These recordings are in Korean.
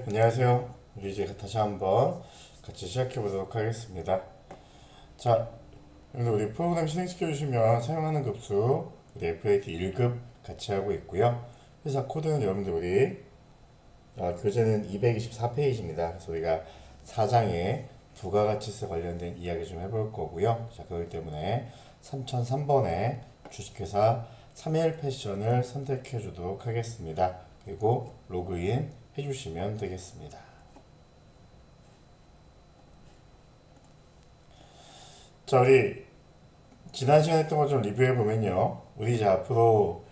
안녕하세요. 우리 이제 다시 한번 같이 시작해 보도록 하겠습니다. 자, 오늘 우리 프로그램 실행시켜 주시면 사용하는 급수 우리 FAT 1급 같이 하고 있고요. 회사 코드는 여러분들 우리 교재는 224페이지입니다. 그래서 우리가 4장에 부가가치세 관련된 이야기 좀 해볼 거고요. 자, 그렇기 때문에 3003번에 주식회사 3일 패션을 선택해 주도록 하겠습니다. 그리고 로그인 해주시면 되겠습니다. 자, 우리 지난 시간에 했던 거 좀 리뷰해 보면요. 우리 이제 앞으로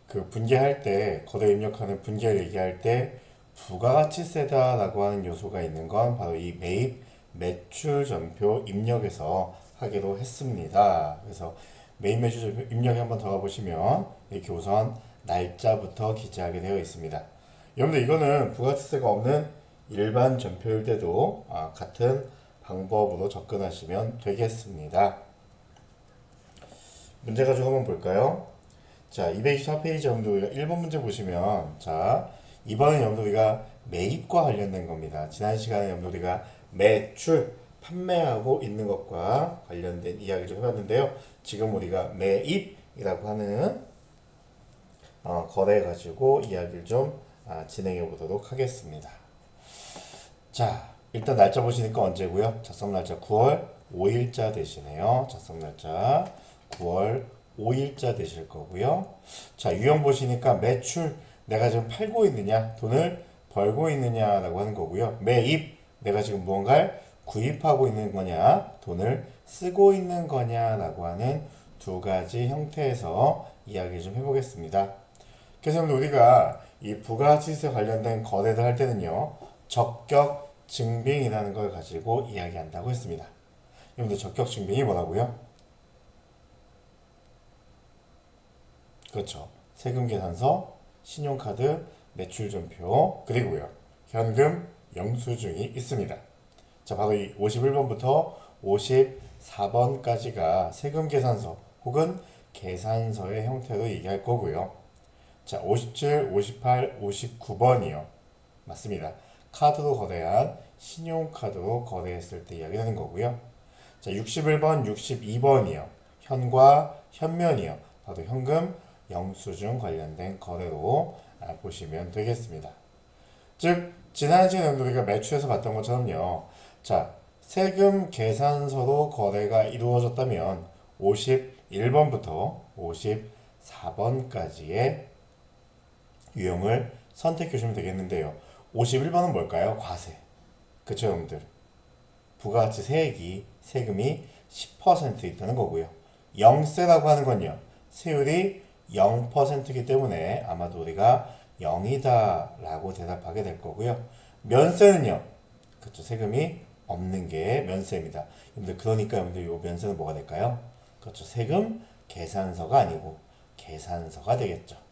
그 분개할 때, 거래 입력하는 분개를 얘기할 때 부가가치세다라고 하는 요소가 있는 건 바로 이 매입 매출 전표 입력에서 하기로 했습니다. 그래서 매입 매출 전표 입력에 한번 들어가 보시면 이렇게 우선 날짜부터 기재하게 되어 있습니다. 여러분들 이거는 부가가치세가 없는 일반 전표일 때도 같은 방법으로 접근하시면 되겠습니다. 문제 가지고 한번 볼까요? 자, 224페이지 여러분들 우리가 1번 문제 보시면, 자, 이번엔 여러분들 우리가 매입과 관련된 겁니다. 지난 시간에 여러분들 우리가 매출, 판매하고 있는 것과 관련된 이야기를 좀 해봤는데요. 지금 우리가 매입이라고 하는 거래 가지고 이야기를 좀 진행해 보도록 하겠습니다. 자, 일단 날짜 보시니까 언제고요? 작성 날짜 9월 5일자 되시네요. 작성 날짜 9월 5일자 되실 거고요. 자, 유형 보시니까 매출, 내가 지금 팔고 있느냐, 돈을 벌고 있느냐라고 하는 거고요. 매입, 내가 지금 무언가를 구입하고 있는 거냐, 돈을 쓰고 있는 거냐라고 하는 두 가지 형태에서 이야기 좀 해보겠습니다. 그래서 우리가 이 부가가치세 관련된 거래를 할 때는요, 적격 증빙이라는 걸 가지고 이야기한다고 했습니다. 여러분들 적격 증빙이 뭐라고요? 그렇죠. 세금 계산서, 신용카드, 매출전표, 그리고요. 현금 영수증이 있습니다. 자, 바로 이 51번부터 54번까지가 세금 계산서 혹은 계산서의 형태로 얘기할 거고요. 자, 57, 58, 59번이요. 맞습니다. 카드로 거래한 신용카드로 거래했을 때 이야기하는 거고요. 자, 61번, 62번이요. 현과 현면이요. 바로 현금 영수증 관련된 거래로 보시면 되겠습니다. 즉, 지난 시간에 우리가 매출에서 봤던 것처럼요. 자, 세금 계산서로 거래가 이루어졌다면 51번부터 54번까지의 유형을 선택해 주시면 되겠는데요. 51번은 뭘까요? 과세. 그쵸, 여러분들? 부가가치 세액이 세금이 10% 있다는 거고요. 영세라고 하는 건요. 세율이 0%이기 때문에 아마도 우리가 0이다 라고 대답하게 될 거고요. 면세는요. 그렇죠. 세금이 없는 게 면세입니다. 여러분들 그러니까 여러분들 이 면세는 뭐가 될까요? 그렇죠. 세금 계산서가 아니고 계산서가 되겠죠.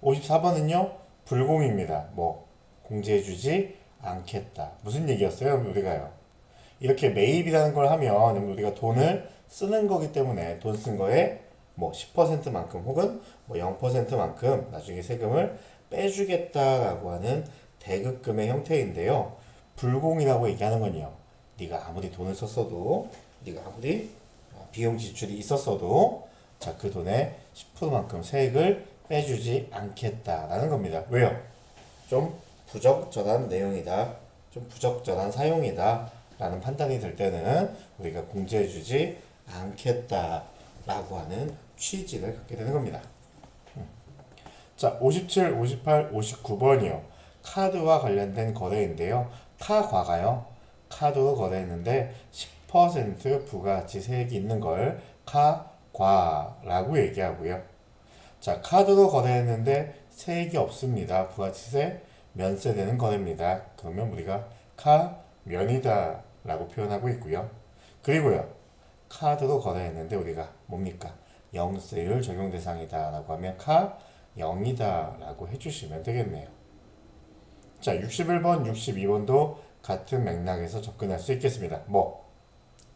54번은요. 불공입니다. 뭐 공제해주지 않겠다. 무슨 얘기였어요? 우리가요. 이렇게 매입이라는 걸 하면 우리가 돈을 쓰는 거기 때문에 돈 쓴 거에 뭐 10%만큼 혹은 뭐 0%만큼 나중에 세금을 빼주겠다라고 하는 대급금의 형태인데요. 불공이라고 얘기하는 건요. 네가 아무리 돈을 썼어도 네가 아무리 비용 지출이 있었어도 자, 그 돈의 10%만큼 세액을 빼주지 않겠다라는 겁니다. 왜요? 좀 부적절한 내용이다. 좀 부적절한 사용이다. 라는 판단이 들 때는 우리가 공제해주지 않겠다라고 하는 취지를 갖게 되는 겁니다. 자, 57, 58, 59번이요. 카드와 관련된 거래인데요. 카과가요. 카드로 거래했는데 10% 부가가치 세액이 있는 걸 카과라고 얘기하고요. 자, 카드로 거래했는데 세액이 없습니다. 부가가치세 면세되는 거래입니다. 그러면 우리가 카면이다 라고 표현하고 있고요. 그리고요. 카드로 거래했는데 우리가 뭡니까? 영세율 적용 대상이다 라고 하면 카 0이다 라고 해주시면 되겠네요. 자, 61번, 62번도 같은 맥락에서 접근할 수 있겠습니다. 뭐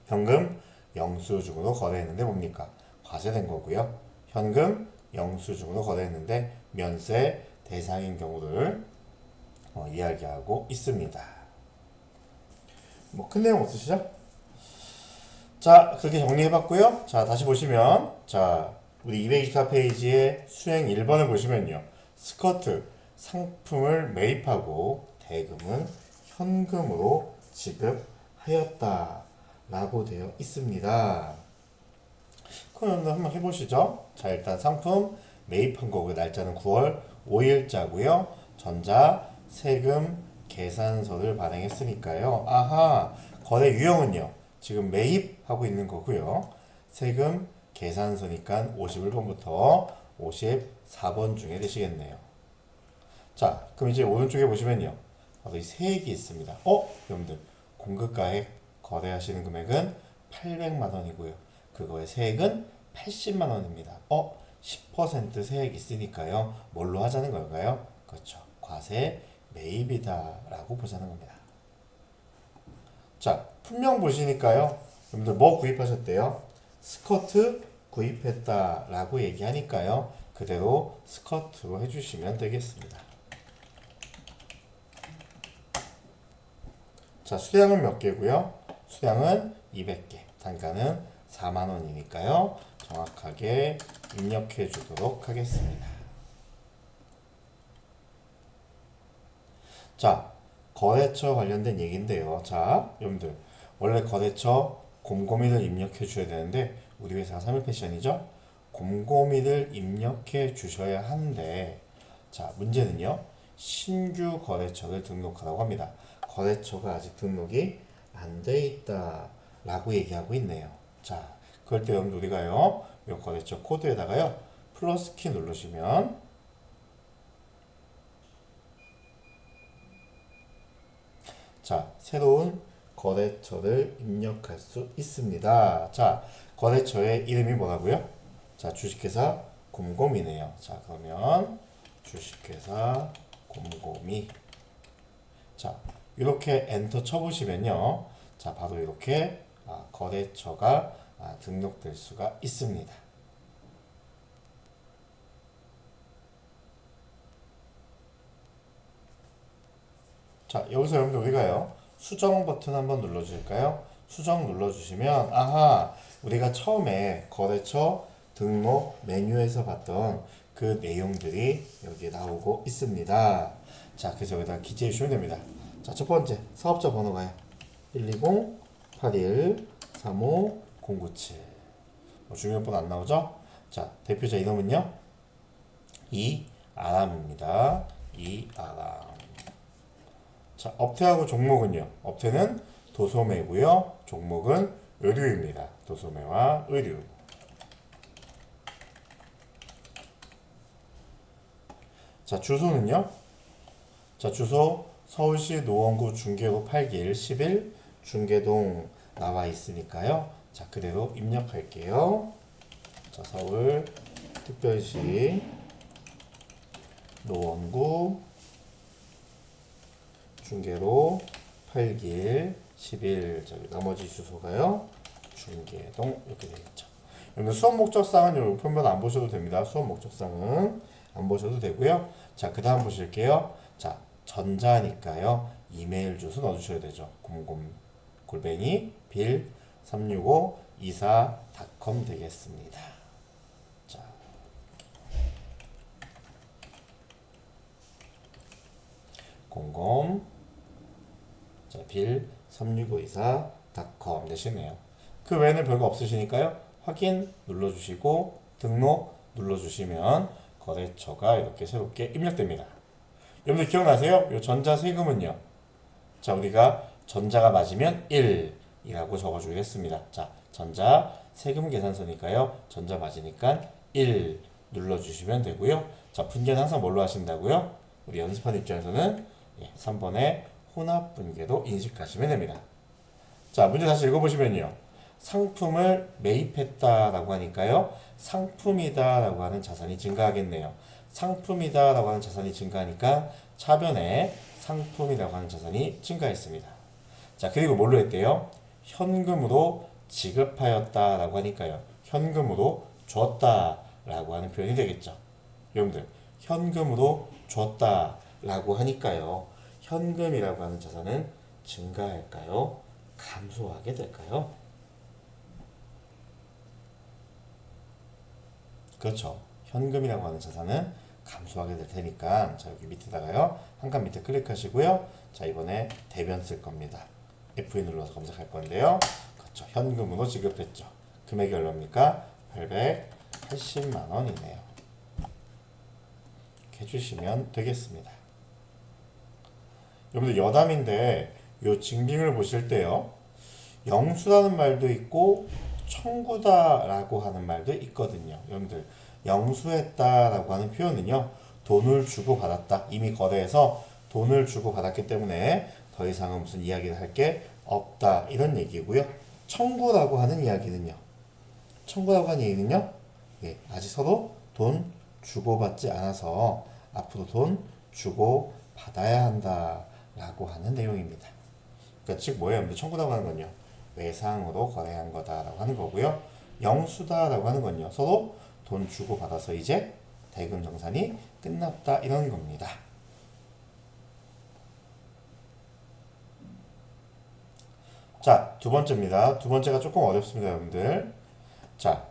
현금 영수증으로 거래했는데 뭡니까? 과세된 거고요. 현금 영수증으로 거래했는데 면세 대상인 경우를 이야기하고 있습니다. 뭐 큰 내용 없으시죠? 자, 그렇게 정리해봤고요. 자, 다시 보시면, 자, 우리 224페이지의 수행 1번을 보시면요. 스커트, 상품을 매입하고 대금은 현금으로 지급하였다 라고 되어 있습니다. 그럼 한번 해보시죠. 자, 일단 상품 매입한 거고 날짜는 9월 5일자고요. 전자, 세금, 계산서를 발행했으니까요. 아하, 거래 유형은요. 지금 매입하고 있는 거고요. 세금, 계산서니까 51번부터 54번 중에 되시겠네요. 자, 그럼 이제 오른쪽에 보시면요. 바로 이 세액이 있습니다. 여러분들, 공급가액 거래하시는 금액은 800만 원이고요. 그거의 세액은 80만 원입니다. 10% 세액 있으니까요. 뭘로 하자는 걸까요? 그렇죠. 과세 매입이다 라고 보자는 겁니다. 자, 품명 보시니까요. 여러분들 뭐 구입하셨대요? 스커트 구입했다 라고 얘기하니까요. 그대로 스커트로 해주시면 되겠습니다. 자, 수량은 몇 개고요? 수량은 200개. 단가는 4만 원이니까요. 정확하게 입력해 주도록 하겠습니다. 자, 거래처 관련된 얘기인데요. 자, 여러분들 원래 거래처 곰곰이를 입력해 주셔야 되는데 우리 회사가 3일패션이죠? 곰곰이를 입력해 주셔야 하는데 자, 문제는요. 신규 거래처를 등록하라고 합니다. 거래처가 아직 등록이 안 돼 있다 라고 얘기하고 있네요. 자, 그럴 때 여러분들 우리가요. 이 거래처 코드에다가요. 플러스 키 누르시면 자, 새로운 거래처를 입력할 수 있습니다. 자, 거래처의 이름이 뭐라고요? 자, 주식회사 곰곰이네요. 자, 그러면 주식회사 곰곰이. 자, 이렇게 엔터 쳐보시면요. 자, 바로 이렇게 거래처가 등록될 수가 있습니다. 자, 여기서 여러분들 우리가요. 수정 버튼 한번 눌러주실까요? 수정 눌러주시면 아하, 우리가 처음에 거래처 등록 메뉴에서 봤던 그 내용들이 여기에 나오고 있습니다. 자, 그래서 여기다 기재해 주시면 됩니다. 자, 첫 번째 사업자 번호가요. 120-81-35-097. 주민번호 안 나오죠? 자, 대표자 이름은요. 이아람입니다. 이아람. 자, 업태하고 종목은요. 업태는 도소매고요. 종목은 의류입니다. 도소매와 의류. 자, 주소는요. 자, 주소 서울시 노원구 중계로 8길 11 중계동 나와 있으니까요. 자, 그대로 입력할게요. 자, 서울 특별시 노원구 중계로 8길 11 저기 나머지 주소가요. 중계동 이렇게 되겠죠. 여러분 수업 목적상은 요 표면 안 보셔도 됩니다. 수업 목적상은 안 보셔도 되고요. 자, 그 다음 보실게요. 자, 전자니까요. 이메일 주소 넣어주셔야 되죠. 곰곰 빌 36524.com 되겠습니다. 자, 빌 36524.com 되시네요. 그 외에는 별거 없으시니까요. 확인 눌러주시고 등록 눌러주시면 거래처가 이렇게 새롭게 입력됩니다. 여러분들 기억나세요? 이 전자세금은요. 자, 우리가 전자가 맞으면 1이라고 적어주겠습니다. 자, 전자 세금 계산서니까요. 전자 맞으니까 1 눌러주시면 되고요. 자, 분계는 항상 뭘로 하신다고요? 우리 연습하는 입장에서는 3번의 혼합 분계도 인식하시면 됩니다. 자, 문제 다시 읽어보시면요. 상품을 매입했다라고 하니까요. 상품이다라고 하는 자산이 증가하겠네요. 상품이다라고 하는 자산이 증가하니까 차변에 상품이라고 하는 자산이 증가했습니다. 자, 그리고 뭘로 했대요? 현금으로 지급하였다라고 하니까요. 현금으로 줬다라고 하는 표현이 되겠죠. 여러분들, 현금으로 줬다라고 하니까요. 현금이라고 하는 자산은 증가할까요? 감소하게 될까요? 그렇죠. 현금이라고 하는 자산은 감소하게 될 테니까 자 여기 밑에다가요. 한 칸 밑에 클릭하시고요. 자 이번에 대변 쓸 겁니다. F2 눌러서 검색할 건데요. 그렇죠. 현금으로 지급했죠. 금액이 얼마입니까? 880만 원이네요. 이렇게 해주시면 되겠습니다. 여러분들 여담인데 요 증빙을 보실 때요. 영수라는 말도 있고 청구다라고 하는 말도 있거든요. 여러분들 영수했다라고 하는 표현은요. 돈을 주고 받았다. 이미 거래해서 돈을 주고 받았기 때문에 더 이상은 무슨 이야기를 할 게 없다. 이런 얘기고요. 청구라고 하는 이야기는요. 청구라고 하는 얘기는요. 예, 아직 서로 돈 주고받지 않아서 앞으로 돈 주고 받아야 한다라고 하는 내용입니다. 그러니까 즉 뭐예요? 청구라고 하는 건요. 외상으로 거래한 거다라고 하는 거고요. 영수다라고 하는 건요. 서로 돈 주고 받아서 이제 대금 정산이 끝났다 이런 겁니다. 자, 두 번째입니다. 두 번째가 조금 어렵습니다, 여러분들. 자,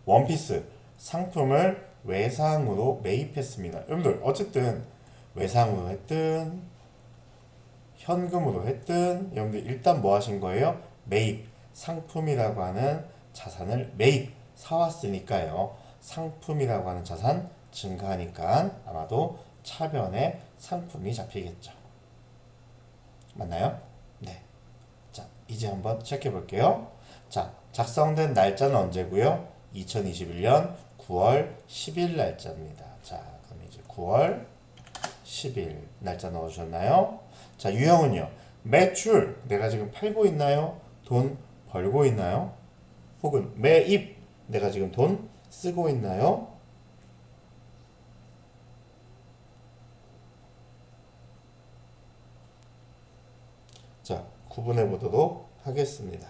원피스 상품을 외상으로 매입했습니다. 여러분들 어쨌든 외상으로 했든 현금으로 했든 여러분들 일단 뭐 하신 거예요? 매입 상품이라고 하는 자산을 매입 사왔으니까요. 상품이라고 하는 자산 증가하니까 아마도 차변에 상품이 잡히겠죠. 맞나요? 네. 자, 이제 한번 체크해 볼게요. 자, 작성된 날짜는 언제고요? 2021년 9월 10일 날짜입니다. 자, 그럼 이제 9월 10일 날짜 넣어주셨나요? 자, 유형은요. 매출, 내가 지금 팔고 있나요? 돈 벌고 있나요? 혹은 매입, 내가 지금 돈 쓰고 있나요? 자, 구분해 보도록 하겠습니다.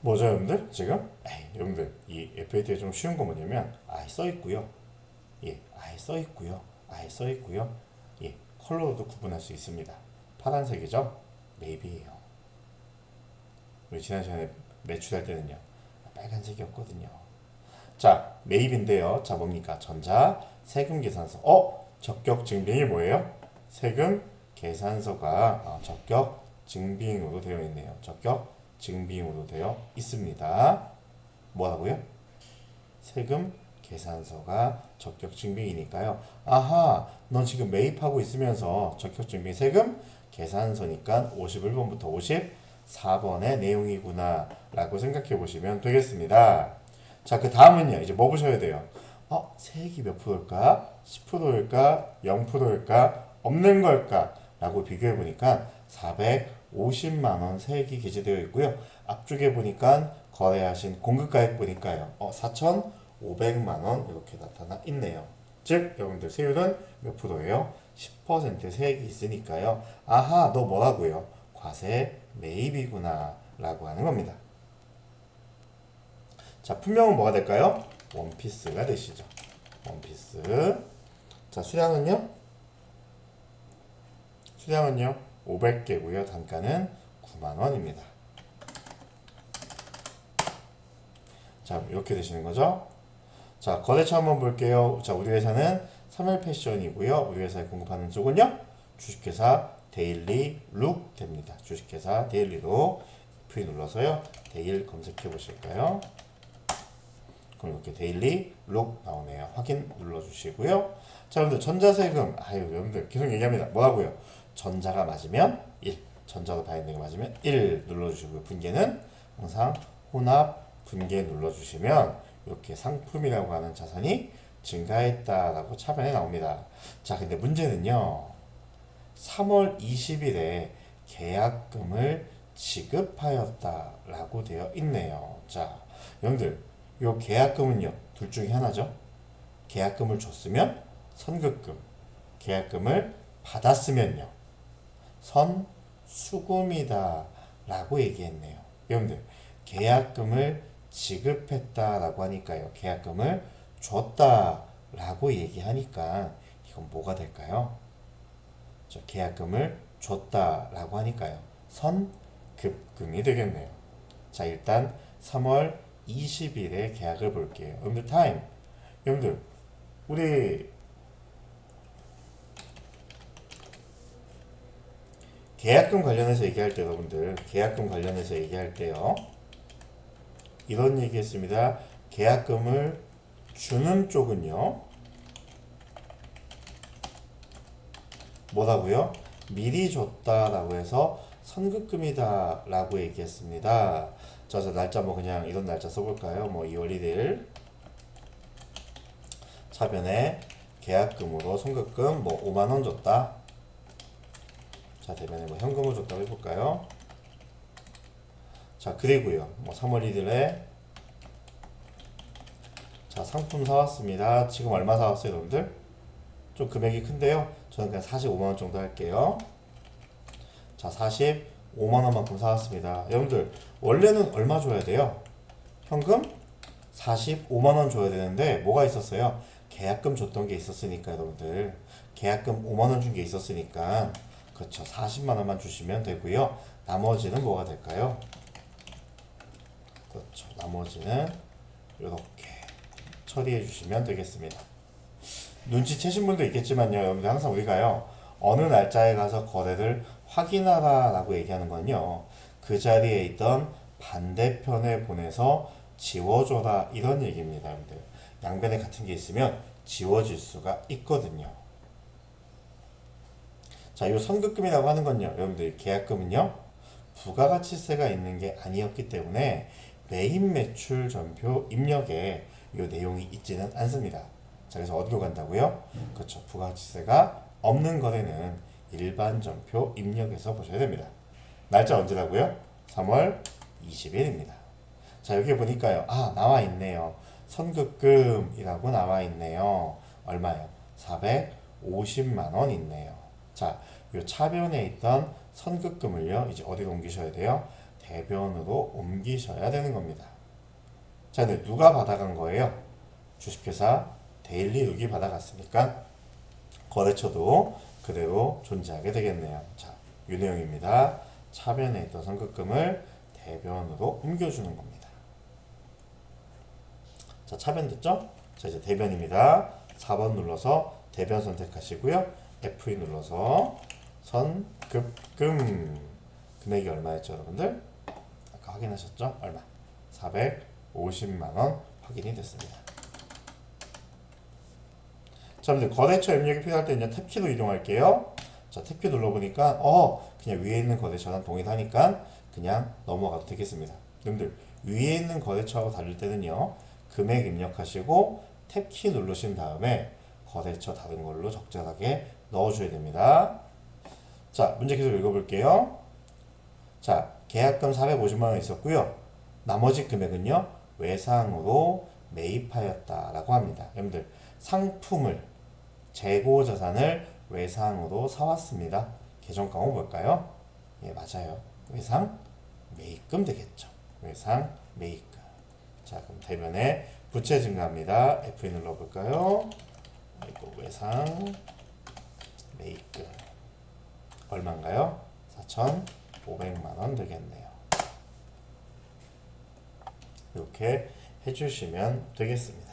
뭐죠, 여러분들? 지금? 에이, 여러분들, 이 FAT에 좀 쉬운 거 뭐냐면, 아예 써 있고요. 예, 아예 써 있고요. 아예 써 있고요. 예, 컬러로도 구분할 수 있습니다. 파란색이죠? maybe예요. 우리 지난 시간에 매출할 때는요, 빨간색이었거든요. 자, 매입인데요. 자, 뭡니까? 전자, 세금 계산서. 적격 증빙이 뭐예요? 세금 계산서가 적격 증빙으로 되어 있네요. 적격 증빙으로 되어 있습니다. 뭐라고요? 세금 계산서가 적격 증빙이니까요. 아하, 넌 지금 매입하고 있으면서 적격 증빙 세금 계산서니까 51번부터 54번의 내용이구나 라고 생각해 보시면 되겠습니다. 자, 그 다음은요. 이제 뭐 보셔야 돼요? 세액이 몇 프로일까? 10%일까? 0%일까? 없는 걸까? 라고 비교해 보니까 450만 원 세액이 게재되어 있고요. 앞쪽에 보니까 거래하신 공급가액 보니까요. 4,500만 원 이렇게 나타나 있네요. 즉 여러분들 세율은 몇 프로예요? 10% 세액이 있으니까요. 아하, 너 뭐라고요? 과세 매입이구나 라고 하는 겁니다. 자, 품명은 뭐가 될까요? 원피스가 되시죠. 원피스. 자, 수량은요? 수량은요? 500개고요. 단가는 9만 원입니다. 자, 이렇게 되시는 거죠. 자, 거래처 한번 볼게요. 자, 우리 회사는 3일 패션이고요. 우리 회사에 공급하는 쪽은요. 주식회사 데일리 룩 됩니다. 주식회사 데일리로 V 눌러서요. 데일 검색해 보실까요? 그럼 이렇게 데일리 룩 나오네요. 확인 눌러주시고요. 자, 여러분들 전자세금 여러분들 계속 얘기합니다. 뭐라고요? 전자가 맞으면 1, 전자로 바인딩이 맞으면 1 눌러주시고요. 분계는 항상 혼합 분계 눌러주시면 이렇게 상품이라고 하는 자산이 증가했다라고 차변에 나옵니다. 자, 근데 문제는요. 3월 20일에 계약금을 지급하였다라고 되어 있네요. 자, 여러분들 요 계약금은요. 둘 중에 하나죠. 계약금을 줬으면 선급금, 계약금을 받았으면요 선수금이다 라고 얘기했네요. 여러분들 계약금을 지급했다라고 하니까요. 계약금을 줬다라고 얘기하니까 이건 뭐가 될까요? 계약금을 줬다라고 하니까요. 선급금이 되겠네요. 자, 일단 3월 20일에 계약을 볼게요. 여러분들 타임. 여러분들 우리 계약금 관련해서 얘기할 때 여러분들 계약금 관련해서 얘기할 때요. 이런 얘기 했습니다. 계약금을 주는 쪽은요. 뭐라고요? 미리 줬다라고 해서 선급금이다 라고 얘기했습니다. 자, 날짜 뭐 그냥 이런 날짜 써볼까요? 뭐 2월 1일 차변에 계약금으로 선급금 뭐 5만원 줬다. 자, 대변에 뭐 현금을 줬다고 해볼까요? 자, 그리고요 뭐 3월 1일에 자, 상품 사왔습니다. 지금 얼마 사왔어요 여러분들? 좀 금액이 큰데요. 저는 그냥 45만원 정도 할게요. 자, 45만원만큼 사왔습니다. 여러분들 원래는 얼마 줘야 돼요? 현금 45만원 줘야 되는데 뭐가 있었어요? 계약금 줬던 게 있었으니까 여러분들 계약금 5만원 준 게 있었으니까 그렇죠. 40만원만 주시면 되고요. 나머지는 뭐가 될까요? 그렇죠. 나머지는 이렇게 처리해 주시면 되겠습니다. 눈치채신 분도 있겠지만요. 여러분들 항상 우리가요. 어느 날짜에 가서 거래를 확인하라 라고 얘기하는 건요. 그 자리에 있던 반대편에 보내서 지워줘라 이런 얘기입니다. 여러분들 양변에 같은 게 있으면 지워질 수가 있거든요. 자, 이 선급금이라고 하는 건요. 여러분들 계약금은요. 부가가치세가 있는 게 아니었기 때문에 매입 매출 전표 입력에 이 내용이 있지는 않습니다. 자, 그래서 어디로 간다고요? 그렇죠. 부가가치세가 없는 거래는 일반 전표 입력에서 보셔야 됩니다. 날짜 언제라고요? 3월 20일입니다. 자, 여기 보니까요. 아, 나와 있네요. 선급금이라고 나와 있네요. 얼마요? 450만 원 있네요. 자, 요 차변에 있던 선급금을요. 이제 어디로 옮기셔야 돼요? 대변으로 옮기셔야 되는 겁니다. 자, 근데 누가 받아간 거예요? 주식회사 데일리룩이 받아갔으니까 거래처도 그대로 존재하게 되겠네요. 자, 이 내용입니다. 차변에 있던 선급금을 대변으로 옮겨주는 겁니다. 자, 차변 됐죠? 자, 이제 대변입니다. 4번 눌러서 대변 선택하시고요. F2 눌러서 선급금 금액이 얼마였죠, 여러분들? 아까 확인하셨죠? 얼마? 450만원 확인이 됐습니다. 자, 여러분들 거래처 입력이 필요할 때는 탭키로 이동할게요. 자, 탭키 눌러보니까 그냥 위에 있는 거래처랑 동일하니까 그냥 넘어가도 되겠습니다. 여러분들 위에 있는 거래처하고 다를 때는요. 금액 입력하시고 탭키 누르신 다음에 거래처 다른 걸로 적절하게 넣어줘야 됩니다. 자, 문제 계속 읽어볼게요. 자, 계약금 450만원 있었고요. 나머지 금액은요. 외상으로 매입하였다라고 합니다. 여러분들 상품을 재고자산을 외상으로 사왔습니다. 계정가액은 뭘까요? 예, 맞아요. 외상 매입금 되겠죠. 외상 매입금. 자, 그럼 대변에 부채 증가합니다. F2 눌러볼까요? 이거 외상 매입금 얼마인가요? 4,500만원 되겠네요. 이렇게 해주시면 되겠습니다.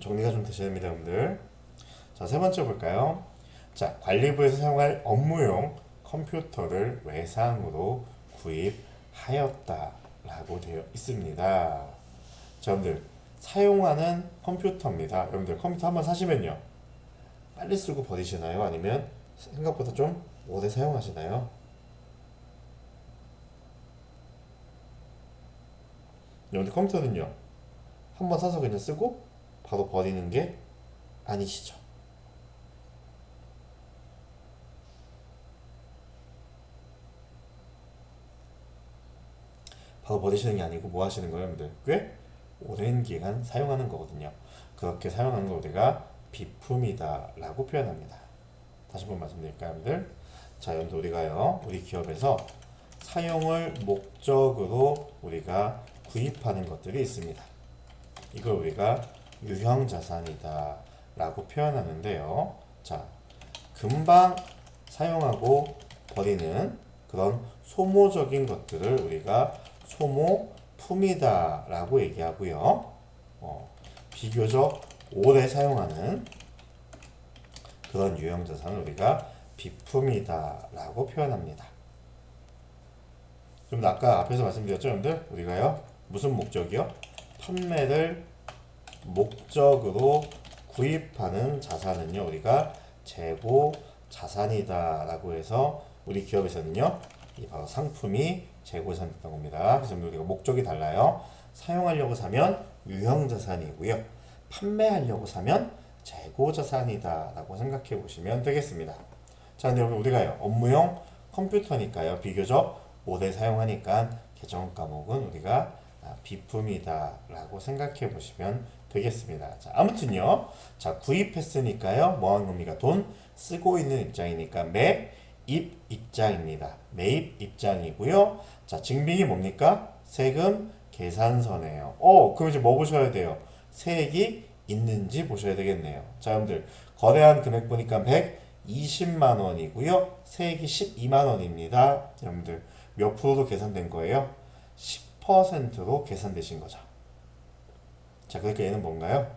정리가 좀 되셔야 됩니다, 여러분들. 자, 세 번째 볼까요? 자, 관리부에서 사용할 업무용 컴퓨터를 외상으로 구입하였다라고 되어 있습니다. 자, 여러분들 사용하는 컴퓨터입니다. 여러분들 컴퓨터 한번 사시면요, 빨리 쓰고 버리시나요? 아니면 생각보다 좀 오래 사용하시나요? 여러분들 컴퓨터는요, 한번 사서 그냥 쓰고 바로 버리는 게 아니시죠. 바로 버리시는 게 아니고 뭐 하시는 거예요, 여러분들? 꽤 오랜 기간 사용하는 거거든요. 그렇게 사용하는 걸 우리가 비품이다 라고 표현합니다. 다시 한번 말씀드릴까요, 여러분들? 자, 여러분들 우리가요, 우리 기업에서 사용을 목적으로 우리가 구입하는 것들이 있습니다. 이걸 우리가 유형자산이다 라고 표현하는데요. 자, 금방 사용하고 버리는 그런 소모적인 것들을 우리가 소모품이다 라고 얘기하고요. 비교적 오래 사용하는 그런 유형자산을 우리가 비품이다 라고 표현합니다. 좀 아까 앞에서 말씀드렸죠, 여러분들? 우리가요, 무슨 목적이요? 판매를 목적으로 구입하는 자산은요, 우리가 재고 자산이다 라고 해서 우리 기업에서는요, 이 바로 상품이 재고 자산이었던 겁니다. 그래서 우리가 목적이 달라요. 사용하려고 사면 유형 자산이고요, 판매하려고 사면 재고 자산이다 라고 생각해 보시면 되겠습니다. 자, 근데 여러분 우리가요, 업무용 컴퓨터니까요, 비교적 오래 사용하니까 개정 과목은 우리가 비품이다 라고 생각해 보시면 되겠습니다. 자, 아무튼요, 자, 구입했으니까요, 뭐 하는 겁니까? 돈 쓰고 있는 입장이니까 매입 입장입니다. 매입 입장이고요. 자, 증빙이 뭡니까? 세금 계산서네요. 그럼 이제 뭐 보셔야 돼요? 세액이 있는지 보셔야 되겠네요. 자, 여러분들 거래한 금액 보니까 120만 원이고요. 세액이 12만 원입니다. 여러분들 몇 프로로 계산된 거예요? 10%로 계산되신 거죠. 자, 그러니까 얘는 뭔가요?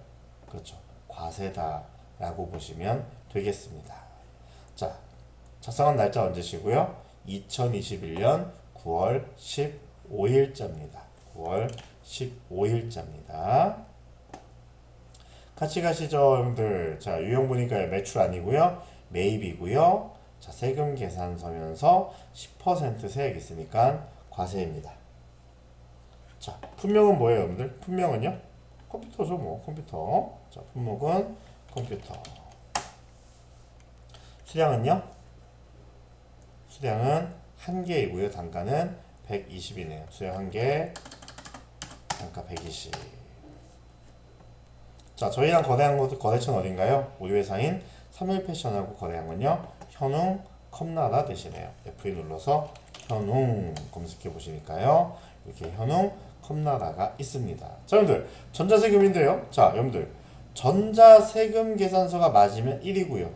그렇죠. 과세다 라고 보시면 되겠습니다. 자, 작성한 날짜 언제시고요? 2021년 9월 15일자입니다. 9월 15일자입니다. 같이 가시죠, 여러분들. 자, 유형 보니까 매출 아니고요, 매입이고요. 자, 세금 계산 서면서 10% 세액 있으니까 과세입니다. 자, 품목은 뭐예요, 여러분들? 품목은요? 컴퓨터죠, 뭐, 컴퓨터. 자, 품목은 컴퓨터. 수량은요? 수량은 1개이고요. 단가는 120이네요. 수량 1개, 단가 120. 자, 저희랑 거래한 곳, 거래처는 어딘가요? 우리 회사인 3일패션하고 거래한 건요, 현웅 컵나라 되시네요. F2 눌러서 현웅 검색해 보시니까요, 이렇게 현웅 컵나라가 있습니다. 자, 여러분들 전자세금인데요. 자, 여러분들 전자세금 계산서가 맞으면 1이고요.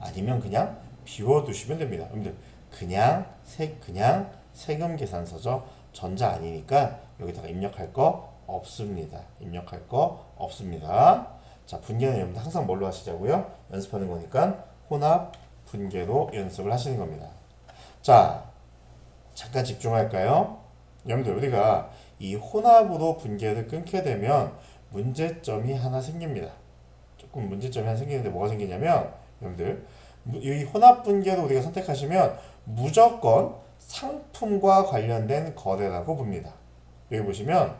아니면 그냥 비워두시면 됩니다. 여러분들 그냥 세금 계산서죠. 전자 아니니까 여기다가 입력할 거 없습니다. 입력할 거 없습니다. 자, 분계는 여러분들 항상 뭘로 하시자고요? 연습하는 거니까 혼합 분계로 연습을 하시는 겁니다. 자, 잠깐 집중할까요? 여러분들 우리가 이 혼합으로 분계를 끊게 되면 문제점이 하나 생깁니다. 조금 문제점이 하나 생기는데 뭐가 생기냐면, 여러분들 이 혼합 분계로 우리가 선택하시면 무조건 상품과 관련된 거래라고 봅니다. 여기 보시면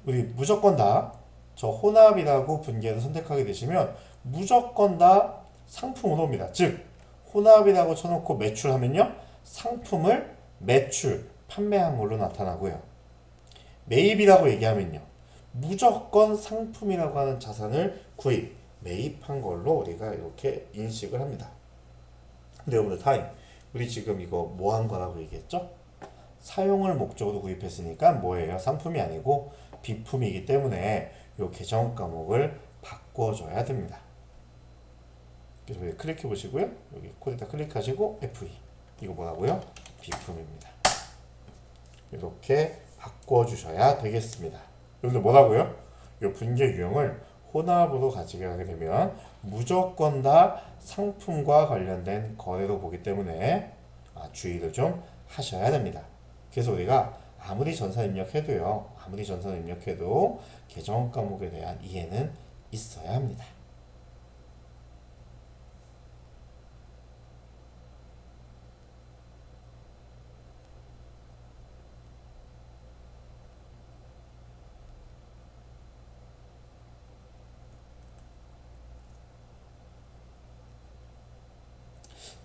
우리 무조건 다 저 혼합이라고 분계를 선택하게 되시면 무조건 다 상품으로 옵니다. 즉 혼합이라고 쳐놓고 매출하면요, 상품을 매출, 판매한 걸로 나타나고요. 매입이라고 얘기하면요, 무조건 상품이라고 하는 자산을 구입, 매입한 걸로 우리가 이렇게 인식을 합니다. 근데 여러분들 타임, 우리 지금 이거 뭐 한 거라고 얘기했죠? 사용을 목적으로 구입했으니까 뭐예요? 상품이 아니고 비품이기 때문에 이 계정 과목을 바꿔줘야 됩니다. 그래서 여기 클릭해 보시고요, 여기 코드에다 클릭하시고 F2, 이거 뭐라고요? 비품입니다. 이렇게 바꿔주셔야 되겠습니다. 여러분들 뭐라고요? 이 분계 유형을 혼합으로 가지게 하게 되면 무조건 다 상품과 관련된 거래로 보기 때문에 주의를 좀 하셔야 됩니다. 그래서 우리가 아무리 전산 입력해도요, 아무리 전산 입력해도 계정 과목에 대한 이해는 있어야 합니다.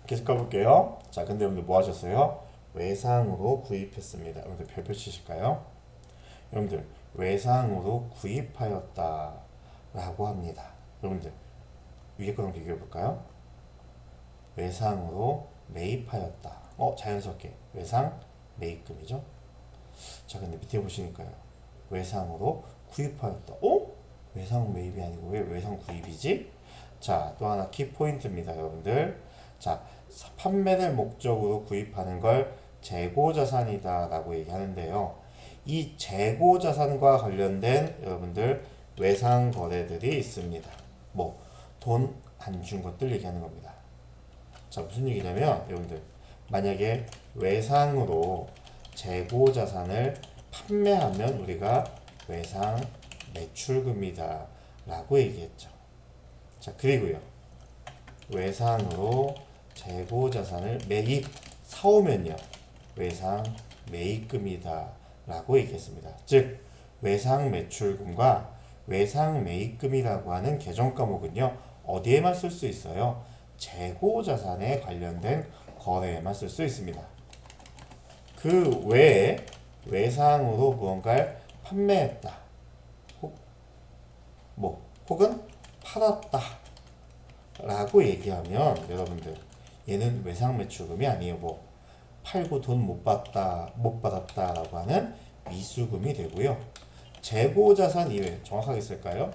계속 가볼게요. 자, 근데 여러분들 뭐 하셨어요? 외상으로 구입했습니다. 여러분들 별표 치실까요? 여러분들 외상으로 구입하였다 라고 합니다. 여러분들 위에 거랑 비교해 볼까요? 외상으로 매입하였다. 자연스럽게 외상 매입금이죠. 자, 근데 밑에 보시니까요. 외상으로 구입하였다. 외상 매입이 아니고 왜 외상 구입이지? 자, 또 하나 키포인트입니다, 여러분들. 자, 판매를 목적으로 구입하는 걸 재고자산이다 라고 얘기하는데요. 이 재고자산과 관련된 여러분들 외상 거래들이 있습니다. 뭐, 돈 안 준 것들 얘기하는 겁니다. 자, 무슨 얘기냐면, 여러분들, 만약에 외상으로 재고자산을 판매하면 우리가 외상 매출금이다 라고 얘기했죠. 자, 그리고요. 외상으로 재고자산을 매입 사오면요. 외상 매입금이다 라고 얘기했습니다. 즉 외상 매출금과 외상 매입금이라고 하는 계정 과목은요. 어디에만 쓸 수 있어요? 재고자산에 관련된 거래에만 쓸 수 있습니다. 그 외에 외상으로 무언가를 판매했다. 혹은 팔았다. 라고 얘기하면 여러분들 얘는 외상 매출금이 아니에요. 팔고 돈 못 받았다 라고 하는 미수금이 되고요. 재고자산 이외 정확하게 쓸까요?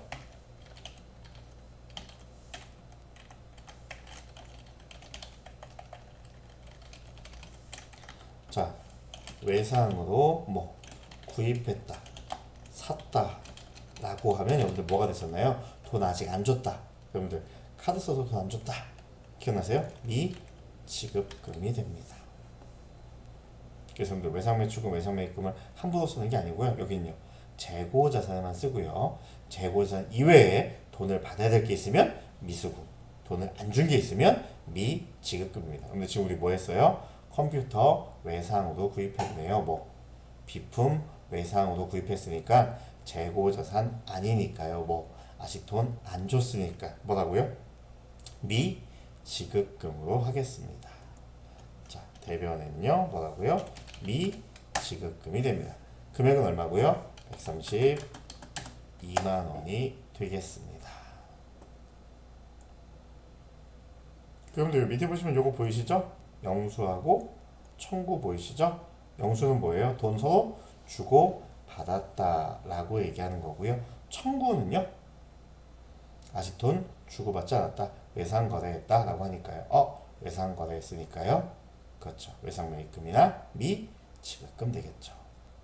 자, 외상으로 구입했다, 샀다 라고 하면 여러분들 뭐가 됐었나요? 돈 아직 안 줬다. 여러분들 카드 써서 돈 안 줬다. 기억나세요? 미지급금이 됩니다. 그래서 여러분들 외상 매출금, 외상 매입금을 함부로 쓰는 게 아니고요. 여기는요. 재고자산에만 쓰고요. 재고자산 이외에 돈을 받아야 될 게 있으면 미수금, 돈을 안 준 게 있으면 미지급금입니다. 근데 지금 우리 뭐 했어요? 컴퓨터 외상으로 구입했네요. 비품 외상으로 구입했으니까 재고자산 아니니까요. 아직 돈 안 줬으니까 뭐라고요? 미지급금으로 하겠습니다. 자, 대변은요 뭐라고요? 미지급금이 됩니다. 금액은 얼마고요? 132만 원이 되겠습니다. 그럼 밑에 보시면 요거 보이시죠? 영수하고 청구 보이시죠? 영수는 뭐예요? 돈 서로 주고 받았다 라고 얘기하는 거고요. 청구는요? 아직 돈 주고받지 않았다. 외상 거래했다 라고 하니까요. 외상 거래했으니까요. 그렇죠. 외상 매입금이나 미지급금 되겠죠.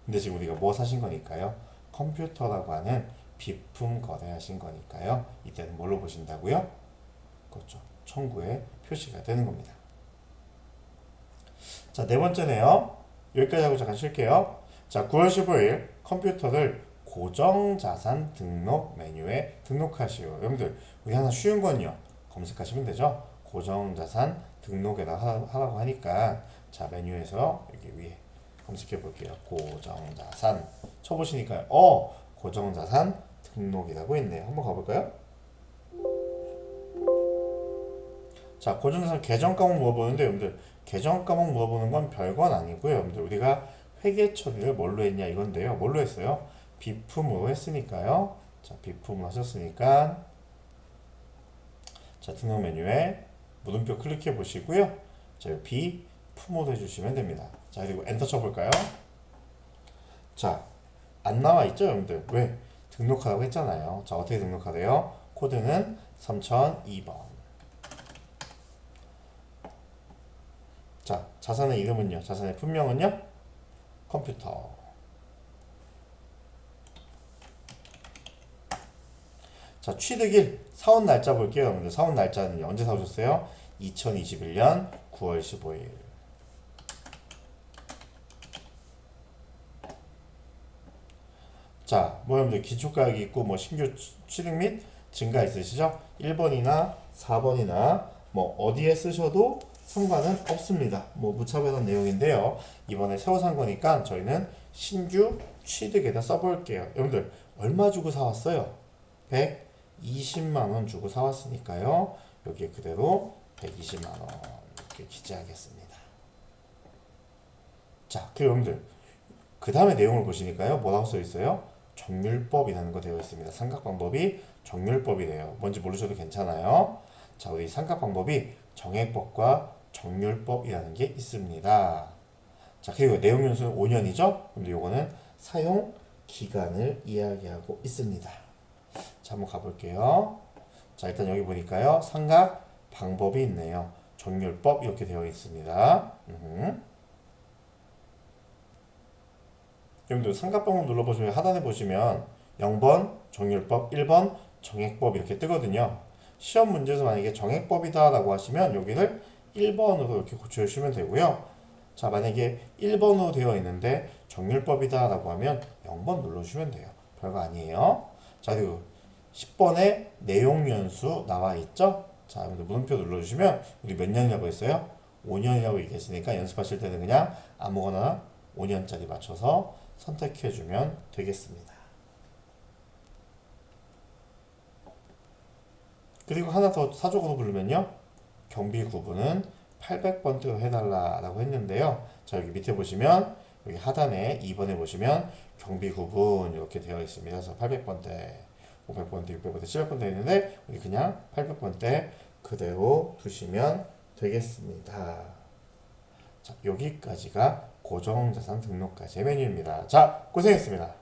근데 지금 우리가 뭐 사신 거니까요? 컴퓨터라고 하는 비품 거래하신 거니까요. 이때는 뭘로 보신다고요? 그렇죠. 청구에 표시가 되는 겁니다. 자, 네 번째네요. 여기까지 하고 잠깐 쉴게요. 자, 9월 15일 컴퓨터를 고정자산 등록 메뉴에 등록하시오. 여러분들, 우리 하나 쉬운 건요. 검색하시면 되죠. 고정자산 등록에다 하라고 하니까 자, 메뉴에서 여기 위에 검색해 볼게요. 고정자산 쳐보시니까요. 고정자산 등록이라고 있네요. 한번 가볼까요? 자, 고정자산 계정 과목 물어보는데 여러분들 계정 과목 물어보는 건 별건 아니고요. 여러분들 우리가 회계 처리를 뭘로 했냐 이건데요. 뭘로 했어요? 비품으로 했으니까요. 자, 비품을 하셨으니까 자, 등록 메뉴에 물음표 클릭해 보시고요. 자, 비품으로 해주시면 됩니다. 자, 그리고 엔터 쳐볼까요? 자, 안 나와 있죠, 여러분들? 왜? 등록하라고 했잖아요. 자, 어떻게 등록하래요? 코드는 3002번. 자, 자산의 이름은요? 자산의 품명은요? 컴퓨터. 자, 취득일 사온 날짜 볼게요. 여러분들 사온 날짜는 언제 사오셨어요? 2021년 9월 15일. 자, 여러분들 기초가격이 있고 신규 취득 및 증가 있으시죠? 1번이나 4번이나 어디에 쓰셔도 상관은 없습니다. 무차별한 내용인데요. 이번에 새로 산 거니까 저희는 신규 취득에다 써볼게요. 여러분들 얼마 주고 사왔어요? 120만 원 주고 사왔으니까요. 여기에 그대로 120만 원. 이렇게 기재하겠습니다. 자, 그리고 여러분들 그 다음에 내용을 보시니까요. 뭐라고 써 있어요? 정률법이라는 거 되어 있습니다. 삼각방법이 정률법이래요. 뭔지 모르셔도 괜찮아요. 자, 우리 삼각방법이 정액법과 정률법이라는 게 있습니다. 자, 그리고 내용 연수는 5년이죠? 근데 요거는 사용 기간을 이야기하고 있습니다. 자, 한번 가볼게요. 자, 일단 여기 보니까요. 삼각 방법이 있네요. 정률법 이렇게 되어 있습니다. 여러분들 삼각방법 눌러보시면 하단에 보시면 0번 정률법, 1번 정액법 이렇게 뜨거든요. 시험 문제에서 만약에 정액법이다 라고 하시면 여기를 1번으로 이렇게 고쳐주시면 되고요. 자, 만약에 1번으로 되어 있는데 정률법이다 라고 하면 0번 눌러주시면 돼요. 별거 아니에요. 자, 그리고 10번에 내용 연수 나와 있죠? 자, 여러분들 물음표 눌러주시면 우리 몇 년이라고 했어요? 5년이라고 얘기했으니까 연습하실 때는 그냥 아무거나 5년짜리 맞춰서 선택해주면 되겠습니다. 그리고 하나 더 사족으로 부르면요. 경비 구분은 800번대로 해달라고 했는데요. 자, 여기 밑에 보시면 여기 하단에 2번에 보시면 경비 구분 이렇게 되어 있습니다. 그래서 800번대, 500번대, 600번대, 700번대 있는데 우리 그냥 800번대 그대로 두시면 되겠습니다. 자, 여기까지가 고정자산 등록까지의 메뉴입니다. 자, 고생했습니다.